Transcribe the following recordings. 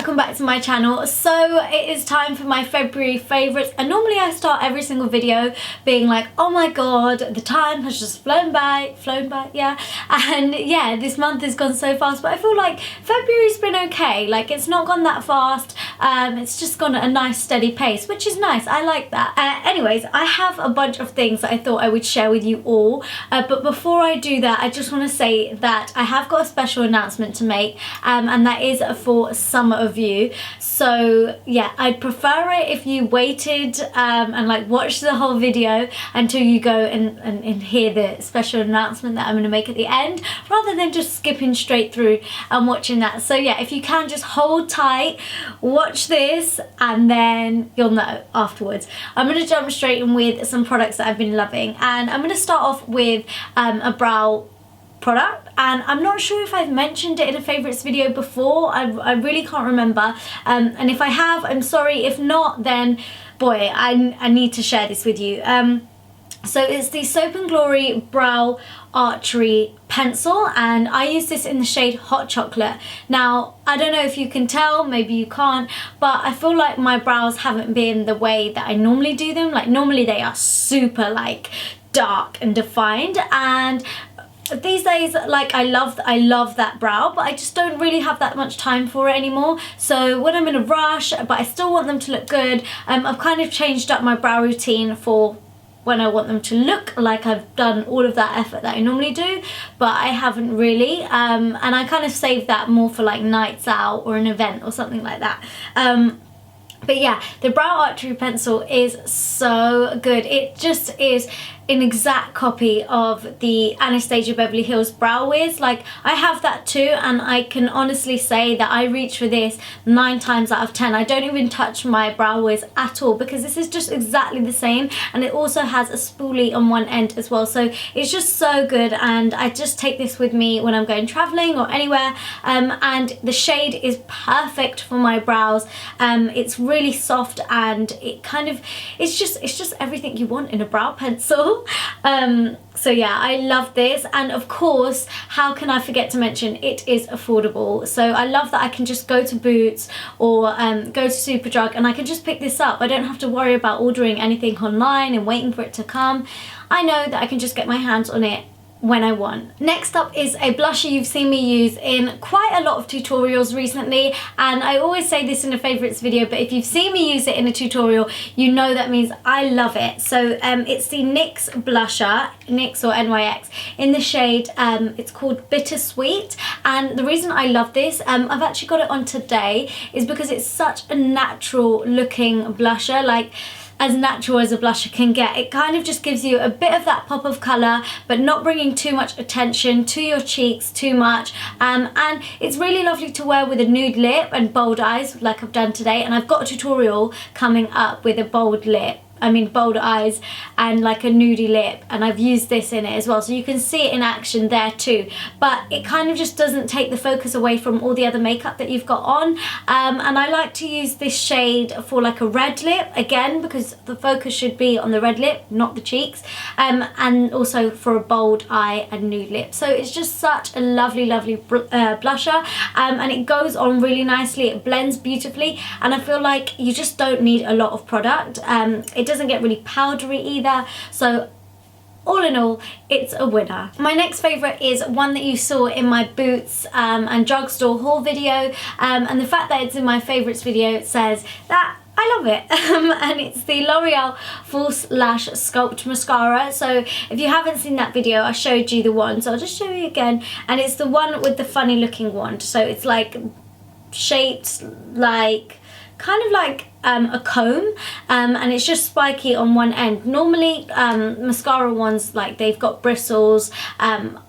welcome back to my channel. So it is time for my February favourites, and normally I start every single video being like, oh my god, the time has just flown by, yeah, and yeah, this month has gone so fast, but I feel like February's been okay. Like, it's not gone that fast, it's just gone at a nice steady pace, which is nice. I like that. Anyways, I have a bunch of things that I thought I would share with you all, but before I do that, I just want to say that I have got a special announcement to make, and that is for some of you. So yeah, I'd prefer it if you waited and like watched the whole video until you go and hear the special announcement that I'm going to make at the end, rather than just skipping straight through and watching that. So yeah, if you can, just hold tight, watch this, and then you'll know afterwards. I'm going to jump straight in with some products that I've been loving, and I'm going to start off with a brow product, and I'm not sure if I've mentioned it in a favourites video before. I really can't remember, and if I have, I'm sorry. If not, then boy, I need to share this with you. So it's the Soap & Glory Brow Archery pencil, and I use this in the shade Hot Chocolate. Now, I don't know if you can tell, maybe you can't, but I feel like my brows haven't been the way that I normally do them. Like, normally they are super like dark and defined, and these days, like, I love that brow, but I just don't really have that much time for it anymore. So when I'm in a rush, but I still want them to look good, I've kind of changed up my brow routine for when I want them to look like I've done all of that effort that I normally do, but I haven't really, and I kind of save that more for like nights out or an event or something like that. But yeah, the Brow Archery pencil is so good. It just is an exact copy of the Anastasia Beverly Hills Brow Wiz. Like, I have that too, and I can honestly say that I reach for this 9 times out of 10. I don't even touch my Brow Wiz at all, because this is just exactly the same, and it also has a spoolie on one end as well. So it's just so good, and I just take this with me when I'm going traveling or anywhere, and the shade is perfect for my brows. It's really soft, and it kind of, it's just everything you want in a brow pencil. So yeah, I love this, and of course, how can I forget to mention, it is affordable. So I love that I can just go to Boots or go to Superdrug, and I can just pick this up. I don't have to worry about ordering anything online and waiting for it to come. I know that I can just get my hands on it when I want. Next up is a blusher you've seen me use in quite a lot of tutorials recently, and I always say this in a favourites video, but if you've seen me use it in a tutorial, you know that means I love it. So it's the NYX blusher, NYX or NYX, in the shade, it's called Bittersweet, and the reason I love this, I've actually got it on today, is because it's such a natural looking blusher, like as natural as a blusher can get. It kind of just gives you a bit of that pop of colour, but not bringing too much attention to your cheeks too much, and it's really lovely to wear with a nude lip and bold eyes like I've done today, and I've got a tutorial coming up with a bold eyes and like a nudie lip, and I've used this in it as well, so you can see it in action there too. But it kind of just doesn't take the focus away from all the other makeup that you've got on, and I like to use this shade for like a red lip, again because the focus should be on the red lip, not the cheeks, and also for a bold eye and nude lip. So it's just such a lovely blusher, and it goes on really nicely, it blends beautifully, and I feel like you just don't need a lot of product. It doesn't get really powdery either, so all in all, it's a winner. My next favourite is one that you saw in my Boots and Drugstore haul video, and the fact that it's in my favourites video says that I love it. And it's the L'Oreal False Lash Sculpt Mascara. So if you haven't seen that video, I showed you the one, so I'll just show you again, and it's the one with the funny looking wand. So it's like shaped like kind of like a comb, and it's just spiky on one end. Normally mascara ones, like, they've got bristles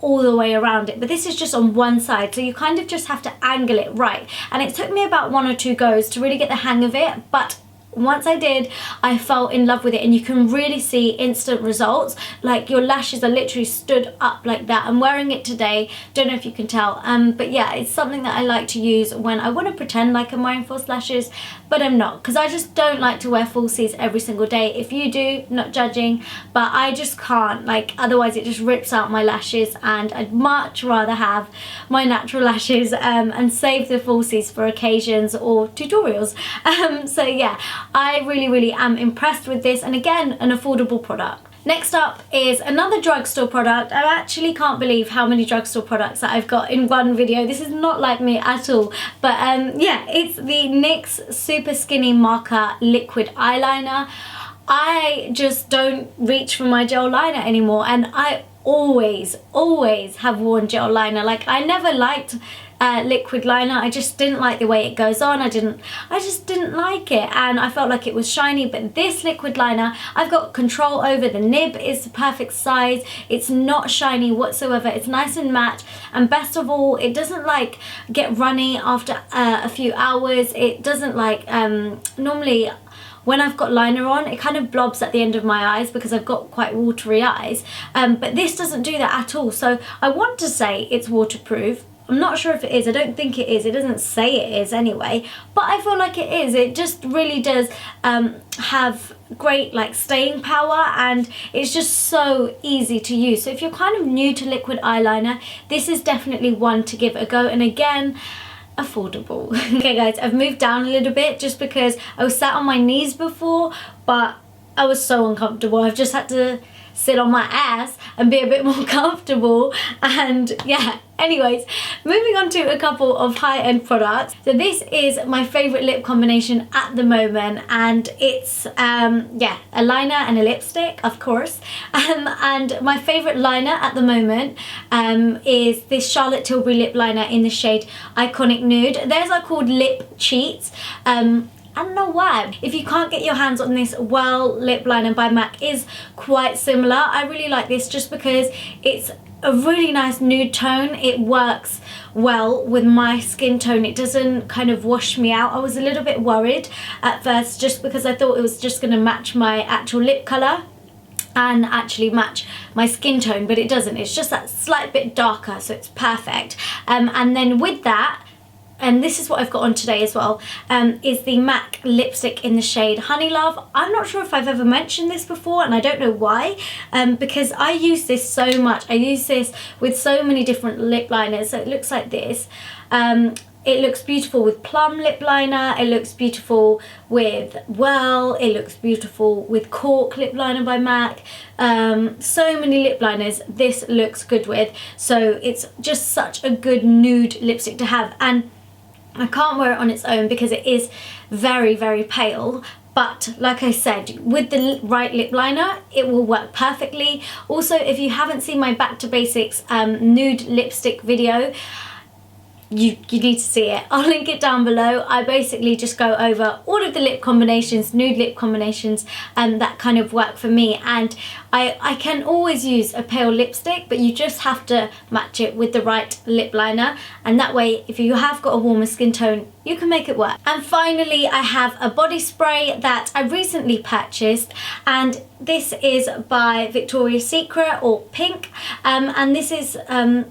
all the way around it, but this is just on one side, so you kind of just have to angle it right, and it took me about 1 or 2 goes to really get the hang of it, but once I did, I fell in love with it, and you can really see instant results. Like your lashes are literally stood up like that. I'm wearing it today, don't know if you can tell, but yeah, it's something that I like to use when I want to pretend like I'm wearing false lashes, but I'm not, because I just don't like to wear falsies every single day. If you do, not judging, but I just can't, like, otherwise it just rips out my lashes, and I'd much rather have my natural lashes and save the falsies for occasions or tutorials. So yeah, I really am impressed with this, and again, an affordable product. Next up is another drugstore product. I actually can't believe how many drugstore products that I've got in one video. This is not like me at all. But yeah, it's the NYX Super Skinny Marker Liquid Eyeliner. I just don't reach for my gel liner anymore, and I always have worn gel liner. Like, I never liked liquid liner. I just didn't like the way it goes on. I just didn't like it, and I felt like it was shiny. But this liquid liner, I've got control over. The nib is the perfect size. It's not shiny whatsoever. It's nice and matte, and best of all, it doesn't like get runny after a few hours. It doesn't like normally when I've got liner on, it kind of blobs at the end of my eyes because I've got quite watery eyes, but this doesn't do that at all. So I want to say it's waterproof. I'm not sure if it is. I don't think it is. It doesn't say it is anyway, but I feel like it is. It just really does have great like staying power, and it's just so easy to use. So if you're kind of new to liquid eyeliner, this is definitely one to give a go. And again, affordable. Okay guys, I've moved down a little bit just because I was sat on my knees before, but I was so uncomfortable. I've just had to sit on my ass and be a bit more comfortable, and yeah. Anyways, moving on to a couple of high-end products. So this is my favorite lip combination at the moment, and it's yeah, a liner and a lipstick, of course. And my favorite liner at the moment is this Charlotte Tilbury lip liner in the shade Iconic Nude. Theirs are called Lip Cheats. I don't know why. If you can't get your hands on this, well, lip liner by MAC is quite similar. I really like this just because it's a really nice nude tone. It works well with my skin tone. It doesn't kind of wash me out. I was a little bit worried at first just because I thought it was just going to match my actual lip colour and actually match my skin tone, but it doesn't. It's just that slight bit darker, so it's perfect. And then with that, and this is what I've got on today as well, is the MAC lipstick in the shade Honey Love. I'm not sure if I've ever mentioned this before, and I don't know why, because I use this so much. I use this with so many different lip liners. So it looks like this. It looks beautiful with Plum lip liner. It looks beautiful with Well. It looks beautiful with Cork lip liner by MAC. So many lip liners this looks good with. So it's just such a good nude lipstick to have. And I can't wear it on its own because it is very pale, but like I said, with the right lip liner, it will work perfectly. Also, if you haven't seen my Back to Basics nude lipstick video, you need to see it. I'll link it down below. I basically just go over all of the lip combinations, nude lip combinations, that kind of work for me. And I can always use a pale lipstick, but you just have to match it with the right lip liner. And that way, if you have got a warmer skin tone, you can make it work. And finally, I have a body spray that I recently purchased, and this is by Victoria's Secret, or Pink, and this is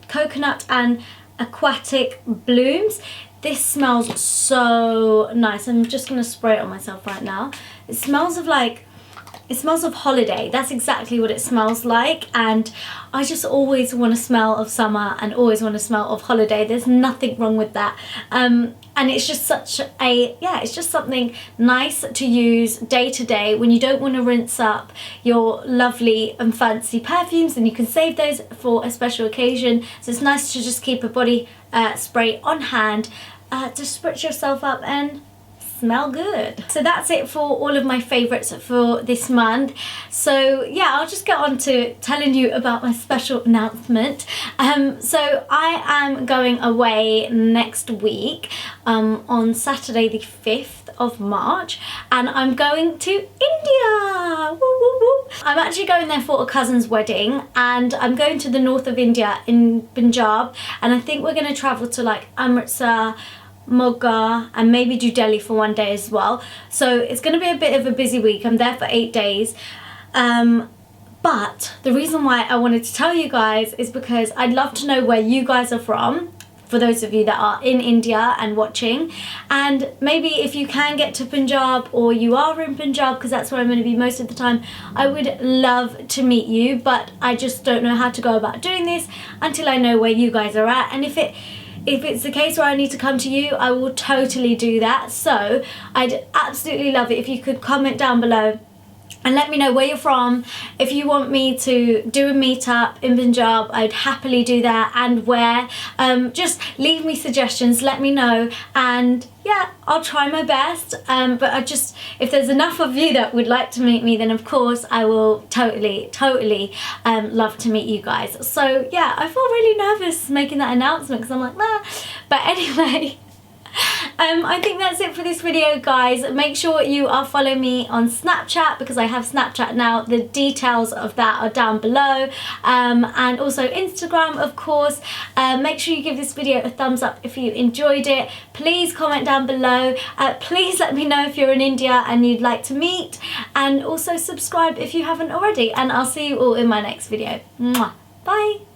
coconut and Aquatic blooms. This smells so nice. I'm just gonna spray it on myself right now. It smells of holiday. That's exactly what it smells like, and I just always want to smell of summer and always want to smell of holiday. There's nothing wrong with that. And it's just such a, yeah, it's just something nice to use day to day when you don't want to rinse up your lovely and fancy perfumes, and you can save those for a special occasion. So it's nice to just keep a body spray on hand to spritz yourself up and smell good. So that's it for all of my favorites for this month. So yeah, I'll just get on to telling you about my special announcement. So I am going away next week on Saturday the 5th of March, and I'm going to India. Woo, woo, woo. I'm actually going there for a cousin's wedding, and I'm going to the north of India in Punjab, and I think we're going to travel to like Amritsar Moga, and maybe New Delhi for one day as well. So it's going to be a bit of a busy week. I'm there for 8 days. But the reason why I wanted to tell you guys is because I'd love to know where you guys are from, for those of you that are in India and watching. And maybe if you can get to Punjab, or you are in Punjab, because that's where I'm going to be most of the time, I would love to meet you, but I just don't know how to go about doing this until I know where you guys are at. And if it's the case where I need to come to you, I will totally do that. So I'd absolutely love it if you could comment down below and let me know where you're from. If you want me to do a meetup in Punjab, I'd happily do that, and where. Just leave me suggestions, let me know, and yeah, I'll try my best. But if there's enough of you that would like to meet me, then of course I will totally love to meet you guys. So yeah, I feel really nervous making that announcement because I'm like, nah. But anyway, I think that's it for this video, guys. Make sure you are following me on Snapchat, because I have Snapchat now. The details of that are down below, and also Instagram, of course. Make sure you give this video a thumbs up if you enjoyed it. Please comment down below. Please let me know if you're in India and you'd like to meet, and also subscribe if you haven't already, and I'll see you all in my next video. Mwah. Bye.